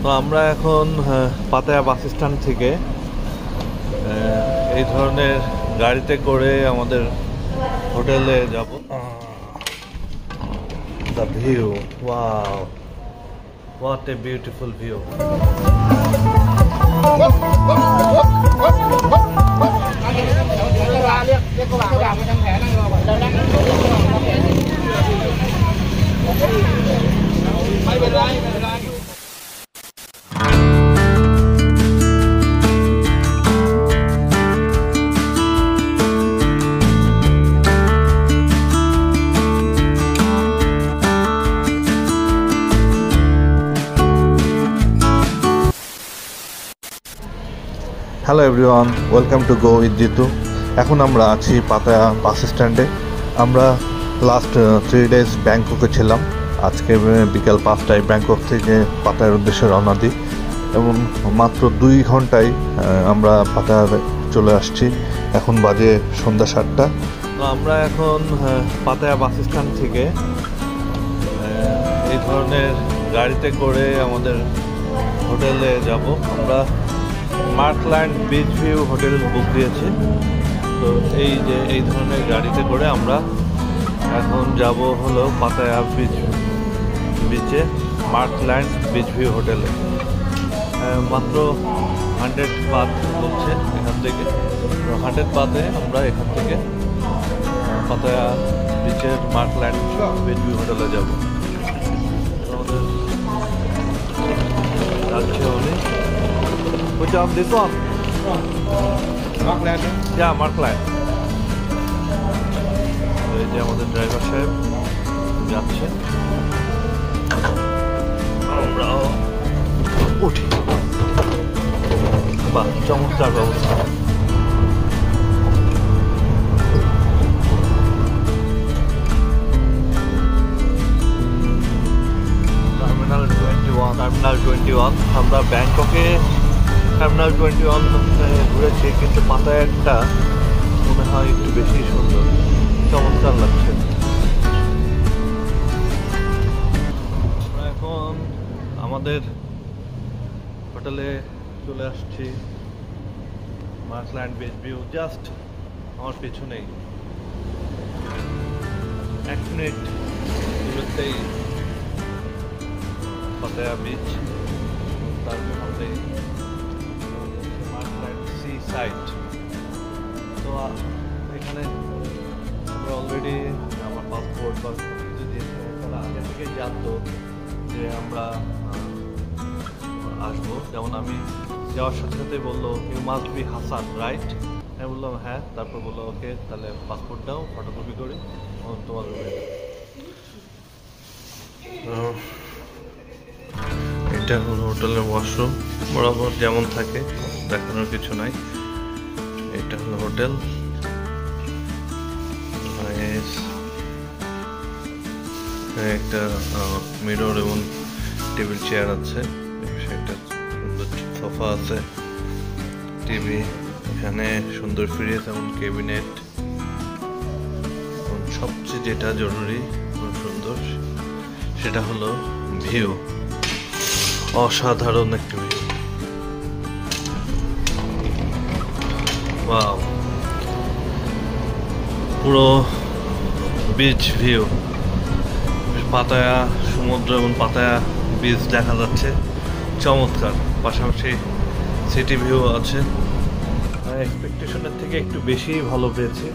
তো আমরা এখন পাতায়া বাস স্ট্যান্ড থেকে এই ধরনের গাড়িতে করে আমাদের হোটেলে যাব। The view, wow, what a beautiful view. Hello everyone, welcome to go with Jitu. এখন আমরা আছি পাতায়া বাস স্ট্যান্ডে। আমরা লাস্ট 3 days ব্যাংককে ছিলাম। আজকে বিকেল 5টায় ব্যাংকক থেকে পাতায়ার উদ্দেশ্যে রওনা দিই এবং মাত্র 2 ঘন্টায় আমরা পাতায়া চলে আসছি। এখন বাজে সন্ধ্যা 7টা। তো আমরা এখন পাতায়া বাস স্ট্যান্ড থেকে এই ধরনের গাড়িতে করে আমাদের হোটেলে যাব। আমরা Markland beach view hotel book দিয়েছি। তো এই ধরনের গাড়িতে করে আমরা এখন যাব হলো পাতায়া বিচে মার্কল্যান্ড বিচ ভিউ হোটেলে। মাত্র 100 বাত বলছে এখান থেকে। 100 বাতে আমরা এখান থেকে পাতায়া বিচের মার্কল্যান্ড বিচ ভিউ হোটেলে যাব। যাচ্ছে উনি। Which one? This one? Markland. Yeah, Markland. এই যে আমাদের ড্রাইভার সাহেব যাচ্ছে, আমরাও উঠি। বাহ, চমৎকার ব্যবস্থা। টার্মিনাল 21 আমরা ব্যাংককে টার্মিনাল 21 ঘুরেছি, কিন্তু পাতায়াটা মনে হয় একটু বেশি সুন্দর, চমৎকার লাগছে। আমরা এখন আমাদের হোটেলে চলে আসছি। মার্কল্যান্ড বিচ ভিউ জাস্ট আমার পিছনেই। 1 মিনিট দূরত্বেই পাতায়া বিচ, তারপর আমাদের সি সাইট। তো এখানে আমরা অলরেডি আমার পাসপোর্ট বা কিছু দিয়েছে, তারা আগে থেকে জানতো যে আমরা আসবো। যেমন আমি যাওয়ার সাথে সাথে বললো you must be Hasan, right? আমি বললাম হ্যাঁ। তারপর বললো ওকে, তাহলে পাসপোর্ট দাও, ফটোকপি করি তোমার রুমে। এটা হলো হোটেলের ওয়াশরুম, বরাবর যেমন থাকে, দেখানোর কিছু নাই। এটা হলো হোটেল। একটা মিরর এবং টেবিল চেয়ার আছে, একটা সুন্দর সোফা আছে, টিভি, এখানে সুন্দর ফ্রিজ এবং ক্যাবিনেট, সবচেয়ে যেটা জরুরি খুব সুন্দর সেটা হলো ভিউ। অসাধারণ একটা ভিউ, ওয়াও, পুরো বিচ ভিউ। পাতায়া সমুদ্র এবং পাতায়া বিচ দেখা যাচ্ছে, চমৎকার। পাশাপাশি সিটি ভিউ আছে। এক্সপেকটেশনের থেকে একটু বেশি ভালো পেয়েছি।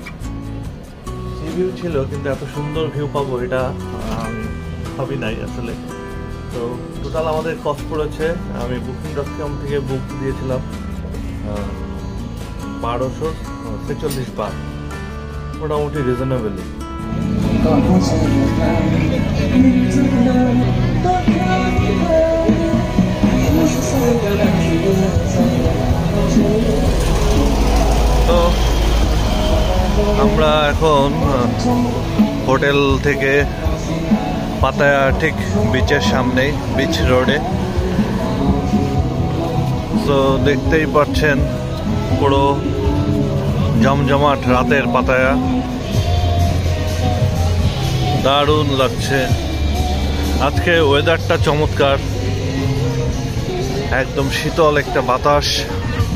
সি ভিউ ছিল, কিন্তু এত সুন্দর ভিউ পাবো এটা ভাবি নাই আসলে। তো টোটাল আমাদের কস্ট পড়েছে, আমি booking.com থেকে বুক দিয়েছিলাম 1246 বাত, মোটামুটি রিজনেবলি। তো আমরা এখন হোটেল থেকে পাতায়া ঠিক বিচের সামনেই, বিচ রোডে। তো দেখতেই পাচ্ছেন পুরো জমজমাট রাতের পাতায়া, দারুণ লাগছে। আজকে ওয়েদারটা চমৎকার, একদম শীতল একটা বাতাস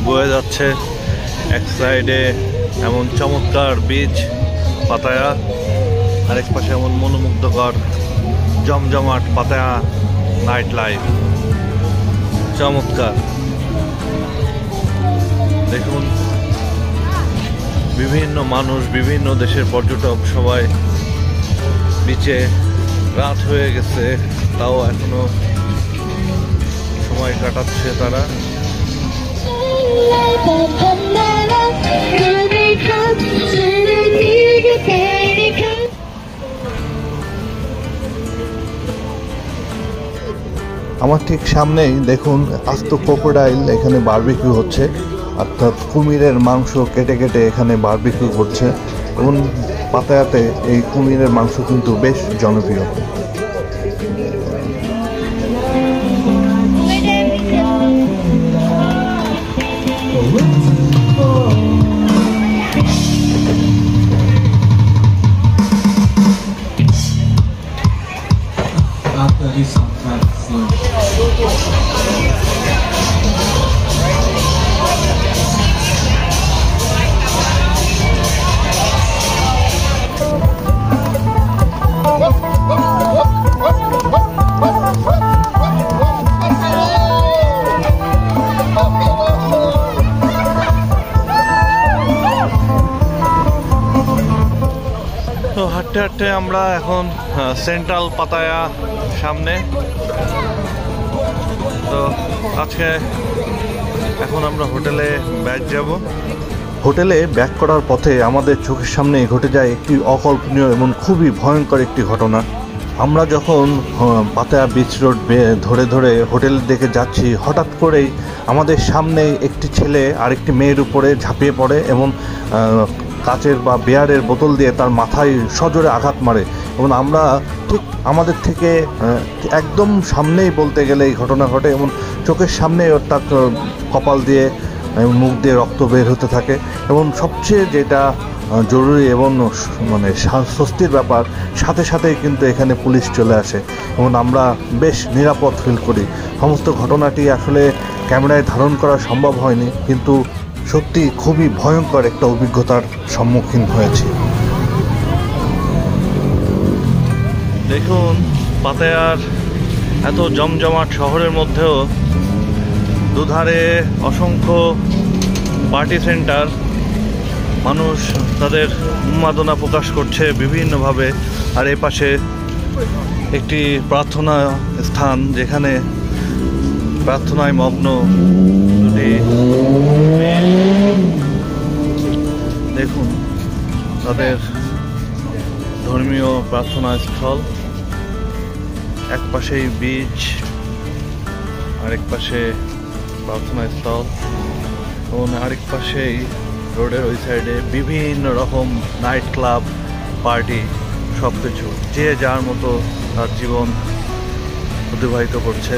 বয়ে যাচ্ছে। এক সাইডে এমন চমৎকার বিচ পাতায়া, আরেক পাশে এমন মনোমুগ্ধকর জমজমাট পাতায়া নাইট লাইফ। চমৎকার। দেখুন বিভিন্ন মানুষ, বিভিন্ন দেশের পর্যটক সবাই বিচে। রাত হয়ে গেছে, তাও এখনো সময় কাটাচ্ছে তারা। আমার ঠিক সামনেই দেখুন আস্ত ক্রোকোডাইল এখানে বারবিকিউ হচ্ছে, অর্থাৎ কুমিরের মাংস কেটে কেটে এখানে বারবিকিউ করছে। এবং পাতায়াতে এই কুমিরের মাংস কিন্তু বেশ জনপ্রিয়। তো হাঁটতে হাঁটতে আমরা এখন সেন্ট্রাল পাতায়া সামনে। তো আজকে এখন আমরা হোটেলে ব্যাক যাব। হোটেলে ব্যাক করার পথে আমাদের চোখের সামনে ঘটে যায় একটি অকল্পনীয় এবং খুবই ভয়ঙ্কর একটি ঘটনা। আমরা যখন পাতায়া বিচ রোড ধরে ধরে হোটেলের দিকে যাচ্ছি, হঠাৎ করেই আমাদের সামনে একটি ছেলে আরেকটি মেয়ের উপরে ঝাঁপিয়ে পড়ে এবং কাচের বা বিয়ারের বোতল দিয়ে তার মাথায় সজোরে আঘাত মারে। এবং আমরা ঠিক আমাদের থেকে একদম সামনেই বলতে গেলে এই ঘটনা ঘটে এবং চোখের সামনে তার কপাল দিয়ে মুখ দিয়ে রক্ত বের হতে থাকে। এবং সবচেয়ে যেটা জরুরি এবং মানে স্বস্তির ব্যাপার, সাথে সাথেই কিন্তু এখানে পুলিশ চলে আসে এবং আমরা বেশ নিরাপদ ফিল করি। সমস্ত ঘটনাটি আসলে ক্যামেরায় ধারণ করা সম্ভব হয়নি, কিন্তু সত্যি খুবই ভয়ঙ্কর একটা অভিজ্ঞতার সম্মুখীন হয়েছি। দেখুন পাতায়ার এত জমজমাট শহরের মধ্যেও দুধারে অসংখ্য পার্টি সেন্টার। মানুষ তাদের উন্মাদনা প্রকাশ করছে বিভিন্নভাবে। আর এ পাশে একটি প্রার্থনা স্থান, যেখানে প্রার্থনায় মগ্ন দুটি। দেখুন তাদের ধর্মীয় প্রার্থনা স্থল। এক পাশেই বিচ, আরেক পাশে প্রার্থনা স্থল এবং আরেক পাশেই রোডের ওই সাইডে বিভিন্ন রকম নাইট ক্লাব, পার্টি, সব কিছু। যে যার মতো তার জীবন অতিবাহিত করছে।